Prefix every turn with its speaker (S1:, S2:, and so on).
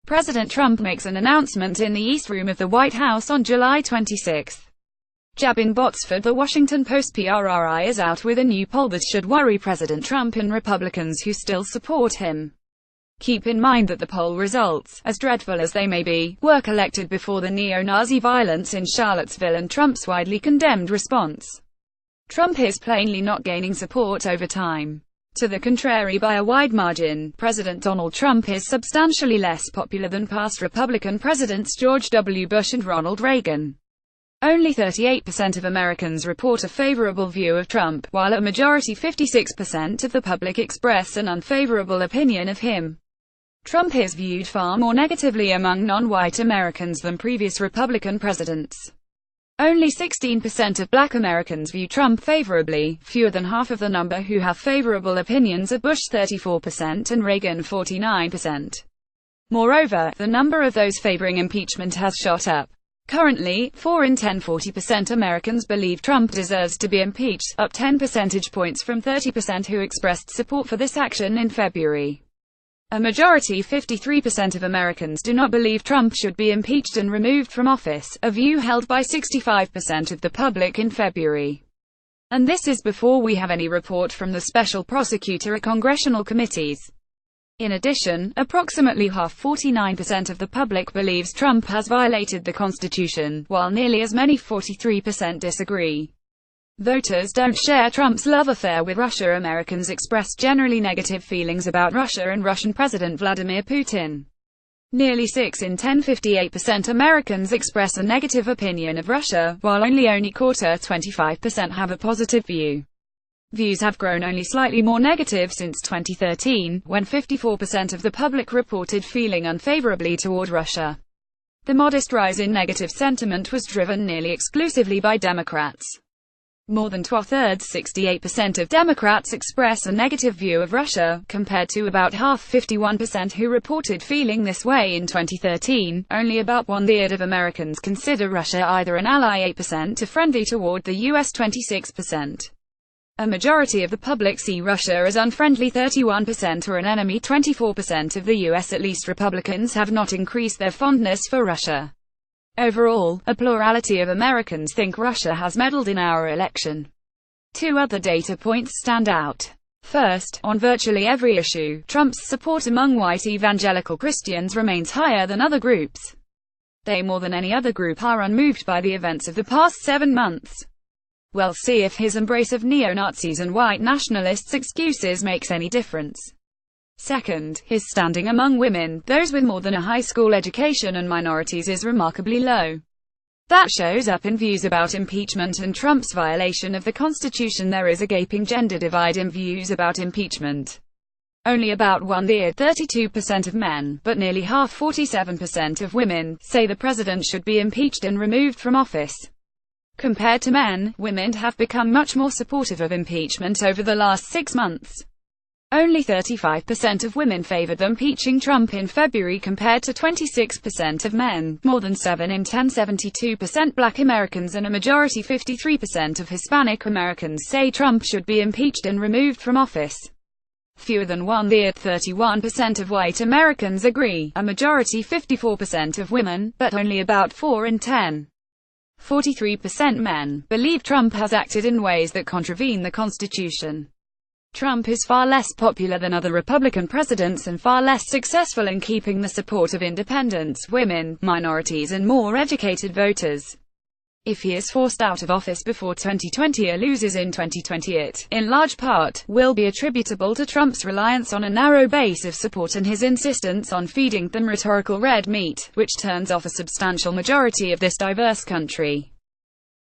S1: President Trump makes an announcement in the East Room of the White House on July 26. Jab in Botsford. The Washington Post PRRI is out with a new poll that should worry President Trump and Republicans who still support him. Keep in mind that the poll results, as dreadful as they may be, were collected before the neo-Nazi violence in Charlottesville and Trump's widely condemned response. Trump is plainly not gaining support over time. To the contrary, by a wide margin, President Donald Trump is substantially less popular than past Republican presidents George W. Bush and Ronald Reagan. Only 38% of Americans report a favorable view of Trump, while a majority 56% of the public express an unfavorable opinion of him. Trump is viewed far more negatively among non-white Americans than previous Republican presidents. Only 16% of black Americans view Trump favorably, fewer than half of the number who have favorable opinions of Bush 34% and Reagan 49%. Moreover, the number of those favoring impeachment has shot up. Currently, 4 in 10 40% Americans believe Trump deserves to be impeached, up 10 percentage points from 30% who expressed support for this action in February. A majority 53% of Americans do not believe Trump should be impeached and removed from office, a view held by 65% of the public in February. And this is before we have any report from the special prosecutor or congressional committees. In addition, approximately half 49% of the public believes Trump has violated the Constitution, while nearly as many 43% disagree. Voters don't share Trump's love affair with Russia. Americans express generally negative feelings about Russia and Russian President Vladimir Putin. Nearly 6 in 10 58% Americans express a negative opinion of Russia, while only quarter 25% have a positive view. Views have grown only slightly more negative since 2013, when 54% of the public reported feeling unfavorably toward Russia. The modest rise in negative sentiment was driven nearly exclusively by Democrats. More than two-thirds 68% of Democrats express a negative view of Russia, compared to about half 51% who reported feeling this way in 2013. Only about one-third of Americans consider Russia either an ally 8% to friendly toward the US 26%. A majority of the public see Russia as unfriendly 31% or an enemy 24% of the US. At least Republicans have not increased their fondness for Russia. Overall, a plurality of Americans think Russia has meddled in our election. Two other data points stand out. First, on virtually every issue, Trump's support among white evangelical Christians remains higher than other groups. They, more than any other group, are unmoved by the events of the past 7 months. We'll see if his embrace of neo-Nazis and white nationalists' excuses makes any difference. Second, his standing among women, those with more than a high school education, and minorities is remarkably low. That shows up in views about impeachment and Trump's violation of the Constitution. There is a gaping gender divide in views about impeachment. Only about one-third, 32% of men, but nearly half, 47% of women, say the president should be impeached and removed from office. Compared to men, women have become much more supportive of impeachment over the last 6 months. Only 35% of women favored impeaching Trump in February compared to 26% of men. More than 7 in 10 72% black Americans and a majority 53% of Hispanic Americans say Trump should be impeached and removed from office. Fewer than one-third 31% of white Americans agree, a majority 54% of women, but only about 4 in 10 43% men believe Trump has acted in ways that contravene the Constitution. Trump is far less popular than other Republican presidents and far less successful in keeping the support of independents, women, minorities and more educated voters. If he is forced out of office before 2020 or loses in 2020, it, in large part, will be attributable to Trump's reliance on a narrow base of support and his insistence on feeding them rhetorical red meat, which turns off a substantial majority of this diverse country.